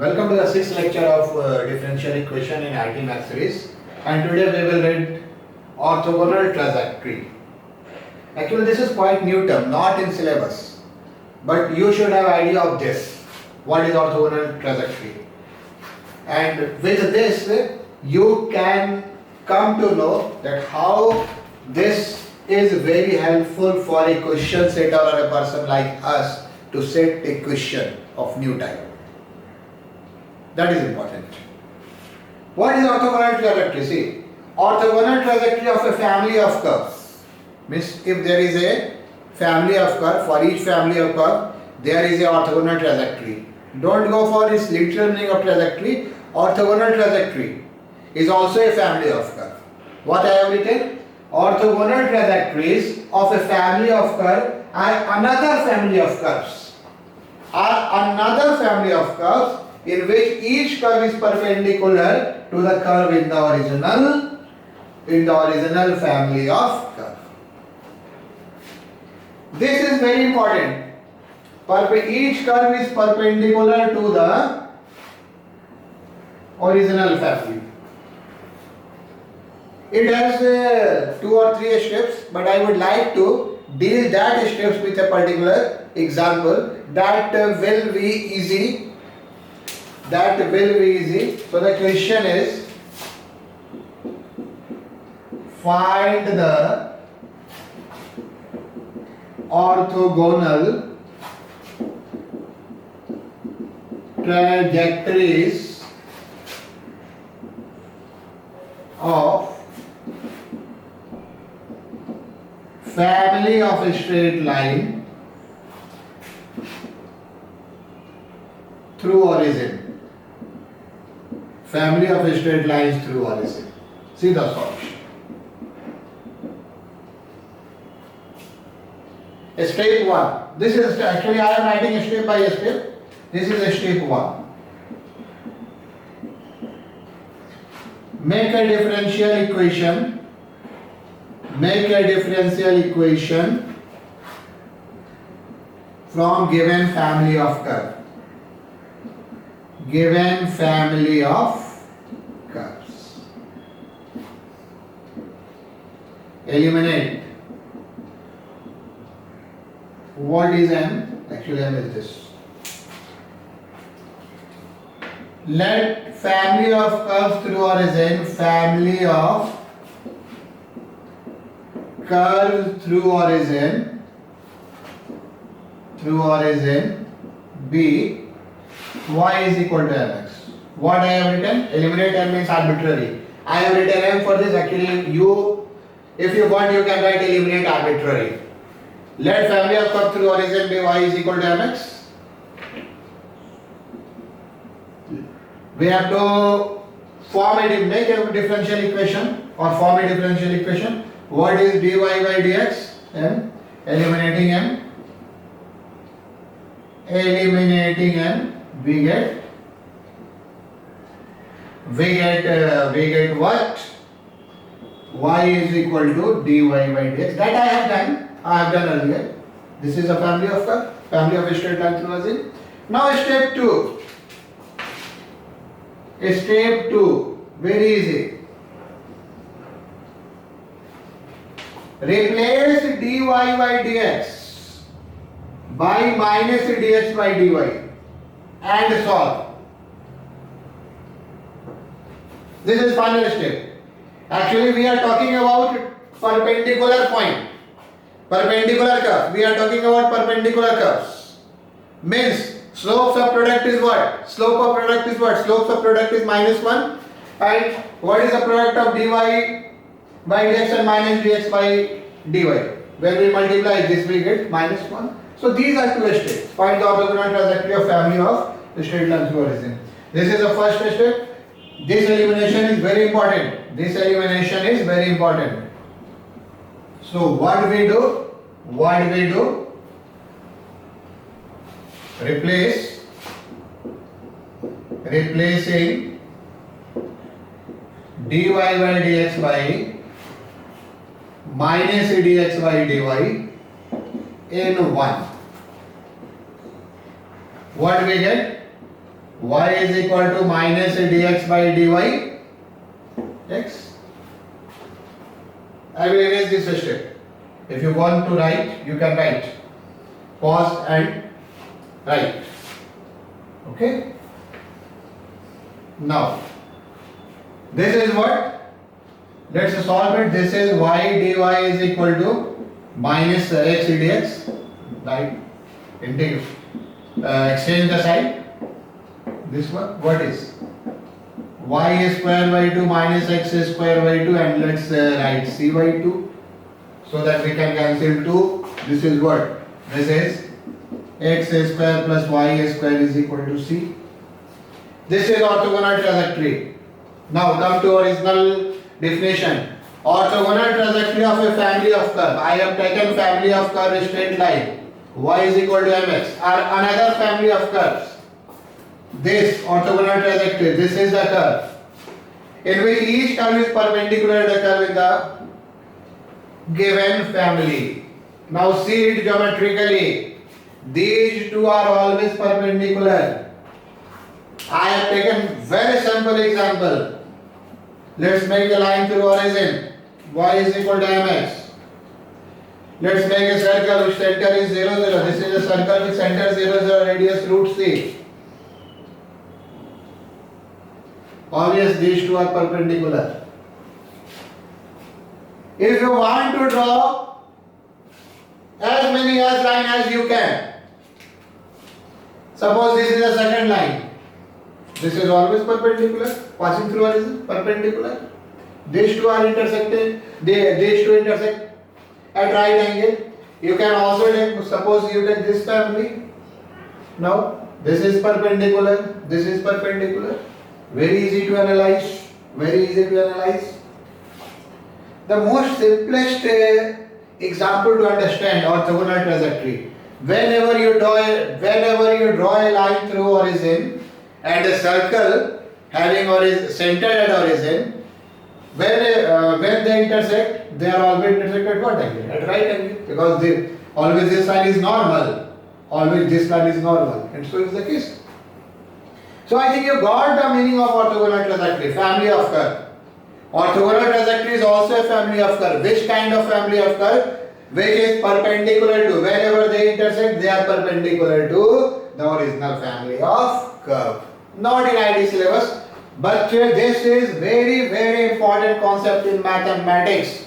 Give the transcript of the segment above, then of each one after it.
Welcome to the sixth lecture of differential equation in IT Math series, and today we will read orthogonal trajectory. Actually, this is quite new term, not in syllabus, but you should have idea of this. What is orthogonal trajectory? And with this, you can come to know that how this is very helpful for a question setter or a person like us to set a question of new type. That is important. What is orthogonal trajectory? See, orthogonal trajectory of a family of curves means if there is a family of curve, for each family of curve there is a orthogonal trajectory. Don't go for this literal meaning of trajectory. Orthogonal trajectory is also a family of curve. What I have written? Orthogonal trajectories of a family of curve are another family of curves. In which each curve is perpendicular to the curve in the original family of curve. This is very important. Each curve is perpendicular to the original family. It has 2 or 3 steps, but I would like to deal that steps with a particular example that will be easy. So the question is, find the orthogonal trajectories of family of a straight line through origin. Family of straight lines through origin. See the solution. Step 1. This is actually I am writing step by step. This is step 1. Make a differential equation. From given family of curve. Given family of curves. Eliminate. What is M? Actually M is this. Let family of curves through origin, family of curves through origin be y is equal to mx. What I have written? Eliminate m means arbitrary. I have written m for this. Actually, if you want, you can write eliminate arbitrary. Let family of curve through origin be y is equal to mx. We have to make a differential equation or form a differential equation. What is dy by dx? M. Eliminating m. We get what? Y is equal to dy by dx. That I have done earlier. This is a family of curve, family of a straight line through origin. Now step 2. Very easy. Replace dy by dx by minus dx by dy. And solve. This is final step. Actually, we are talking about perpendicular point. Perpendicular curve. We are talking about perpendicular curves. Means slopes of product is what? Slopes of product is minus 1. And what is the product of dy by dx and minus dx by dy? When we multiply this, we get minus 1. So these are 2 steps. Find the orthogonal trajectory of family of straight line through origin. This is the first step. This elimination is very important. So what do we do? Replacing dy by dx by minus dx by dy in 1. What we get? y is equal to minus dx by dy x. I will erase this step. If you want to write, you can write. Pause and write. Okay. Now, this is what? Let's solve it. This is y dy is equal to minus x dx. Right. Exchange the sign. This one, what is? Y square by 2 minus x square by 2, and let's write c by 2 so that we can cancel 2. This is what? This is x square plus y square is equal to c. This is orthogonal trajectory. Now come to original definition. Orthogonal trajectory of a family of curve. I have taken family of curve straight line. Y is equal to mx. Or another family of curves. This orthogonal trajectory. This is the curve in which each curve is perpendicular to the curve in the given family. Now see it geometrically. These two are always perpendicular. I have taken very simple example. Let's make a line through origin. Y is equal to mx. Let's make a circle which center is 0, 0. This is a circle with center 0, 0, radius root c. Obvious, these two are perpendicular. If you want to draw as many as line as you can, suppose this is the second line. This is always perpendicular, passing through origin, perpendicular. These two are intersected. These two intersect at right angle. You can also take, suppose you take this family. Now this is perpendicular. This is perpendicular. Very easy to analyze. Very easy to analyze. The most simplest example to understand orthogonal trajectory. Whenever you draw a line through origin and a circle having centered at origin, when they intersect, they are always intersect at what angle? At right angle, because always this line is normal. Always this line is normal, and so is the case. So I think you got the meaning of orthogonal trajectory, family of curve. Orthogonal trajectory is also a family of curve. Which kind of family of curve? Which is perpendicular to, whenever they intersect, they are perpendicular to the original family of curve. Not in ID syllabus, but this is very, very important concept in mathematics.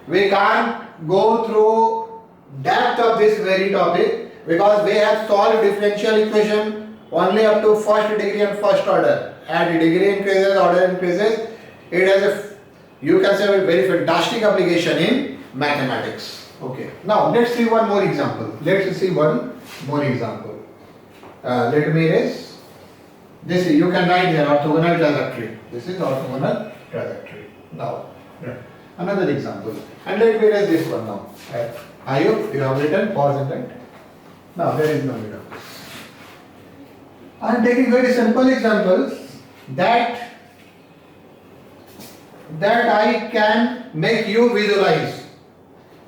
We can't go through depth of this very topic because we have solved differential equation only up to first degree and first order. As degree increases, order increases, it has a, you can say, a very fantastic application in mathematics. Okay. Now let's see one more example. Let me erase. This is, you can write here orthogonal trajectory. This is orthogonal trajectory. Now another example, and let me erase this one now. I hope you have written, pause and write. Now there is no need of this. I am taking very simple examples that I can make you visualize,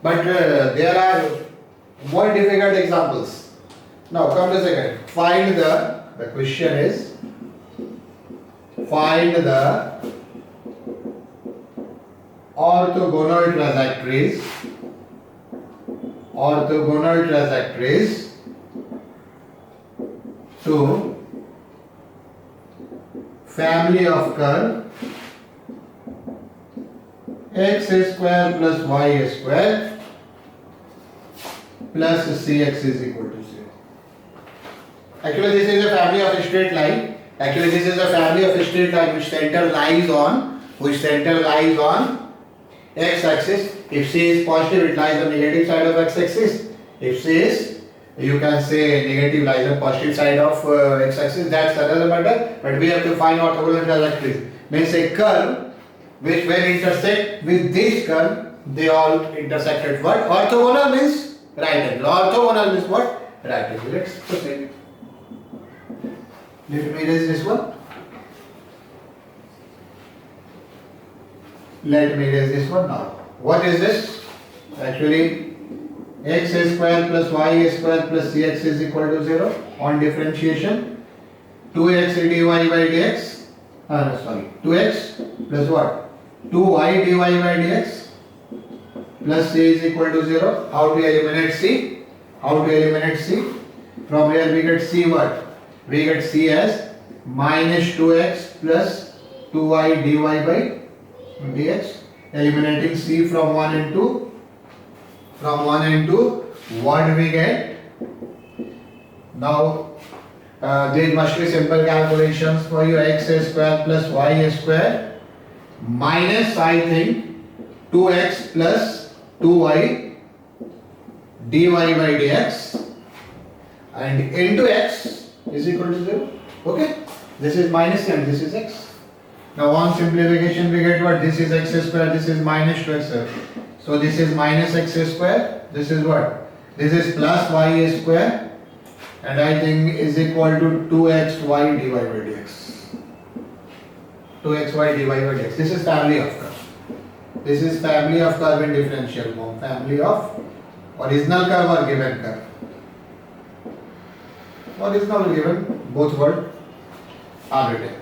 but there are more difficult examples. Now come to second. Find the question is find the orthogonal trajectories to family of curve x square plus y square plus cx is equal to 0. Actually this is a family of a straight line. Which center lies on x axis. If c is positive, it lies on negative side of x axis. If c is, you can say, negative, lies on positive side of x axis. That's another matter. But we have to find orthogonal trajectories. Means a curve which when intersect with this curve, they all intersect at what? Orthogonal means right angle. Orthogonal means what? Right angle. Let's proceed. Let me erase this one. Let me erase this one now. What is this? Actually, x square plus y square plus cx is equal to 0 on differentiation. 2x dy by dx. Sorry, 2x plus what? 2y dy by dx plus c is equal to 0. How to eliminate c? How to eliminate c? From here we get c what? We get c as minus 2x plus 2y dy by dx. Eliminating c from 1 and 2. From 1 and 2, what do we get? Now, there must be simple calculations for you. X square plus y square minus, I think, 2x plus 2y dy by dx and into x is equal to 0. Okay? This is minus and this is x. Now on simplification we get what? This is x square, this is minus 2x. So this is minus x square, this is what? This is plus y square and I think is equal to 2xy dy by dx. 2xy dy by dx. This is family of curve. This is family of curve in differential form. Family of original curve or given curve. Original or given, both words are written.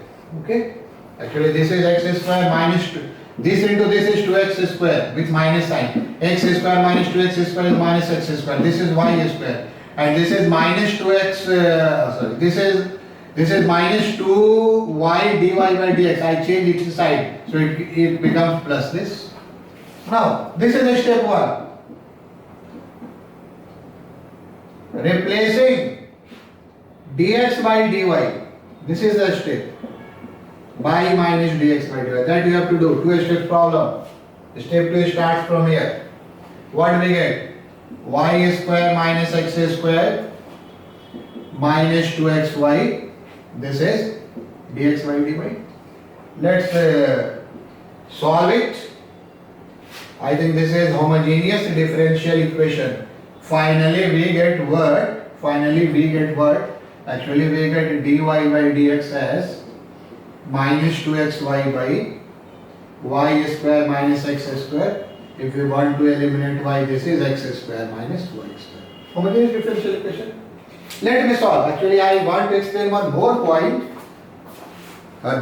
Okay? Actually this is x square minus 2. This into this is 2x square with minus sign. X square minus 2x square is minus x square. This is y square. And this is minus 2x, this is minus 2y dy by dx. I change each side. So it becomes plus this. Now, this is step 1. Replacing dx by dy. This is the step. By minus dx by dy. That you have to do. 2-step problem. Step 2 starts from here. What do we get? Y square minus x square minus 2xy. This is dx by dy. Let's solve it. I think this is homogeneous differential equation. Finally we get what? Actually we get dy by dx as minus 2xy by y square minus x square. If you want to eliminate y, this is x square minus 2x square. Homogeneous differential equation. Let me solve. Actually, I want to explain one more point.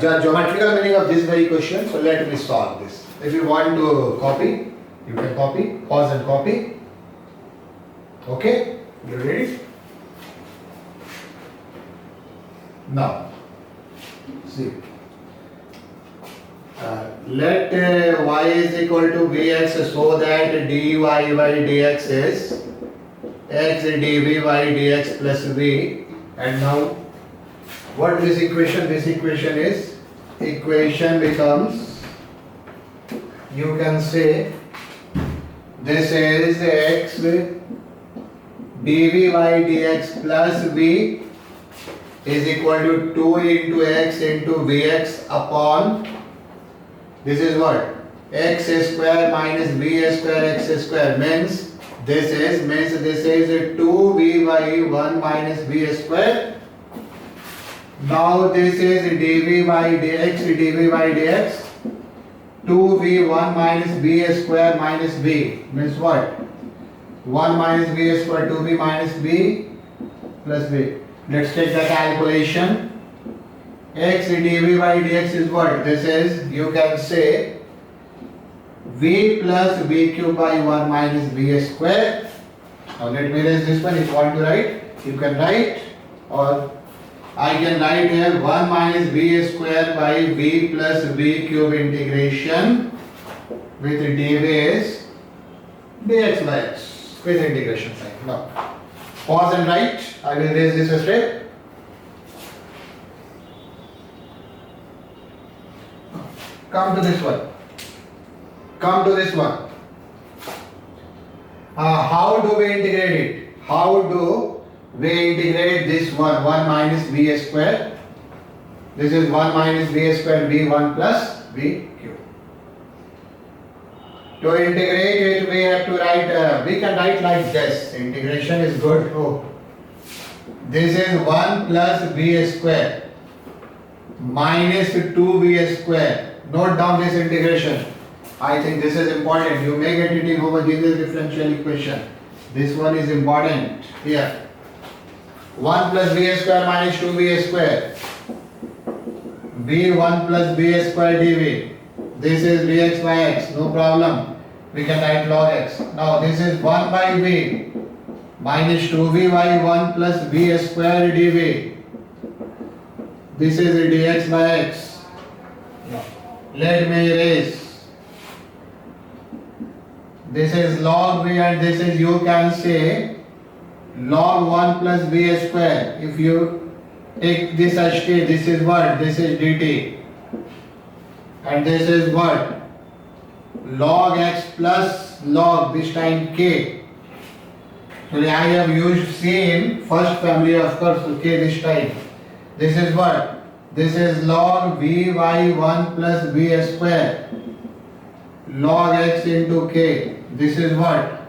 Geometrical meaning of this very question. So let me solve this. If you want to copy, you can copy. Pause and copy. Okay? You ready? Now, see. Let y is equal to vx so that dy by dx is x dv by dx plus v. And now what this equation? This equation is, equation becomes, you can say this is x dv by dx plus v is equal to 2 into x into vx upon, this is what? X square minus v square x square means this is 2v by 1 minus v square. Now this is dv by dx 2v1 minus v square minus v means what? 1 minus v square 2v minus v plus v. Let's take the calculation. X dv by dx is what? This is, you can say, v plus v cube by 1 minus v square. Now let me erase this one. If you want to write, you can write, or I can write here 1 minus v square by v plus v cube integration with dv is dx by x with integration sign. Now pause and write. I will erase this step. Come to this one. How do we integrate it? How do we integrate this one? 1 minus v square. This is 1 minus v square v1 plus v cube. To integrate it, we have to write, we can write like this. Integration is good. Oh. This is 1 plus v square minus 2v square. Note down this integration. I think this is important. You may get it in homogeneous differential equation. This one is important here. 1 plus v square minus 2v square. v1 plus b square dv. This is dx by x, no problem. We can write log x. Now this is 1 by v minus 2v by 1 plus b square dv. This is dx by x. Let me erase. This is log v and this is, you can say, log 1 plus b square. If you take this ht, this is what? This is dt. And this is what? Log x plus log, this time k. So I have used c in first family of curves, so k this time. This is what? This is log v by 1 plus b square. Log x into k. This is what?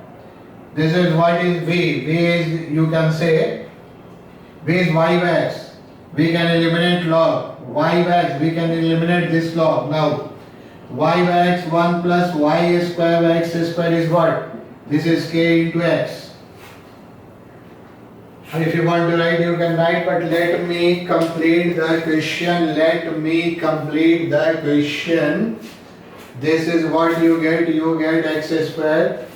This is what is v. V is, you can say, v is y by x. We can eliminate log. Y by x, we can eliminate this log. Now, y by x 1 plus y square by x square is what? This is k into x. And if you want to write, you can write, but let me complete the question. Let me complete the question. This is what you get. You get x square.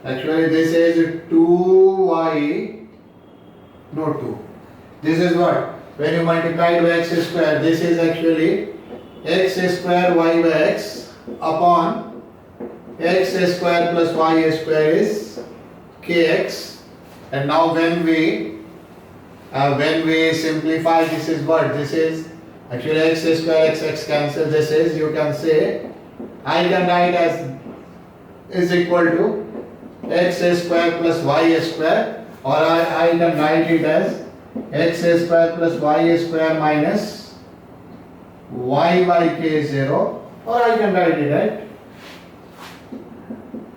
Actually, this is 2y. No 2. This is what? When you multiply by x square, this is actually x square y by x upon x square plus y square is kx. And now when we simplify, this is what? This is actually x square x cancel. This is, you can say, I can write as is equal to x square plus y square, or I can write it as x square plus y square minus y by k0, or I can write it at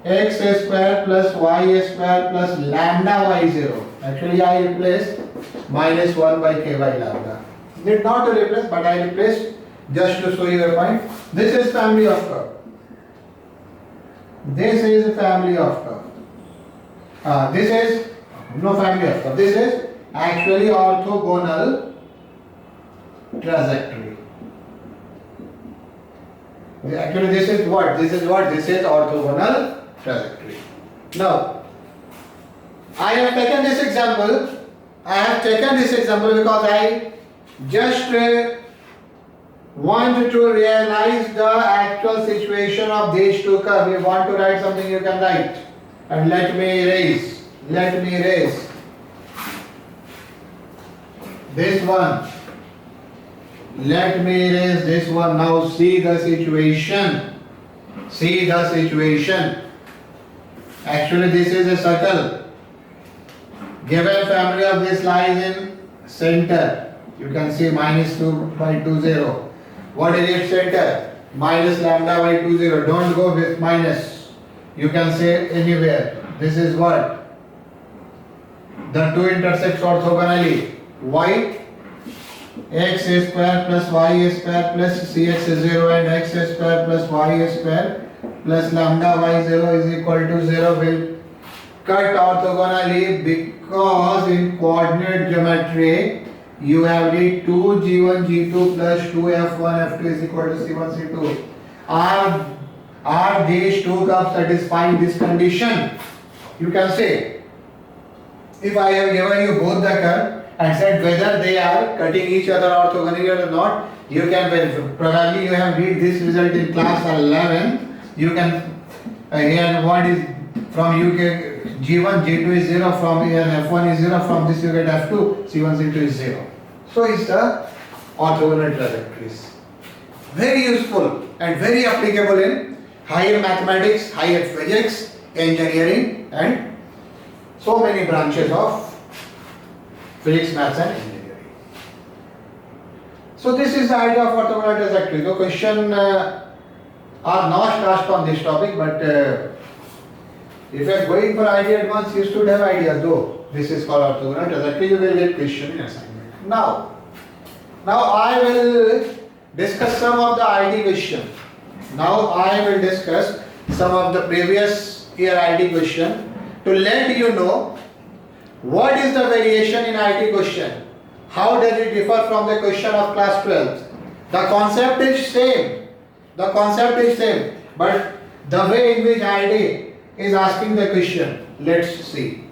x square plus y square plus lambda y0. Actually I replaced minus 1 by k by lambda. Did not to replace, but I replaced just to show you a point. This is family of curve. This is family of curve. This is no family of curve. This is actually orthogonal trajectory. Actually this is what? This is what? This is orthogonal trajectory. Now, I have taken this example. Because I just want to realize the actual situation of these two curves. If you want to write something, you can write. And let me erase. This one. Let me erase this one. Now see the situation. Actually this is a circle. Given family of this lies in center. You can see minus 2 by 2 0. What is its center? Minus lambda by 2 0. Don't go with minus. You can say anywhere. This is what? The two intersects orthogonally. Y x square plus y square plus cx0 and x square plus y square plus lambda y0 is equal to 0 will cut orthogonally, because in coordinate geometry you have the 2g1 g2 plus 2f1 f2 is equal to c1 c2. Are these two curves satisfying this condition? You can say, if I have given you both the curve and said whether they are cutting each other orthogonally or not, you can verify. Probably you have read this result in class 11. You can here what is from UK G1 G2 is 0, from here F1 is 0, from this you get F2, C1 C2 is 0. So it's the orthogonal trajectories. Very useful and very applicable in higher mathematics, higher physics, engineering, and so many branches of physics, maths and engineering. So this is the idea of orthogonal trajectory. The question are not asked on this topic, but if you are going for idea advance, you should have ideas though. This is called orthogonal trajectory. You will get question in assignment. Now I will discuss some of the ID question. Now I will discuss some of the previous year ID question to let you know what is the variation in ID question. How does it differ from the question of class 12th? The concept is same. The concept is same. But the way in which IIT is asking the question, let's see.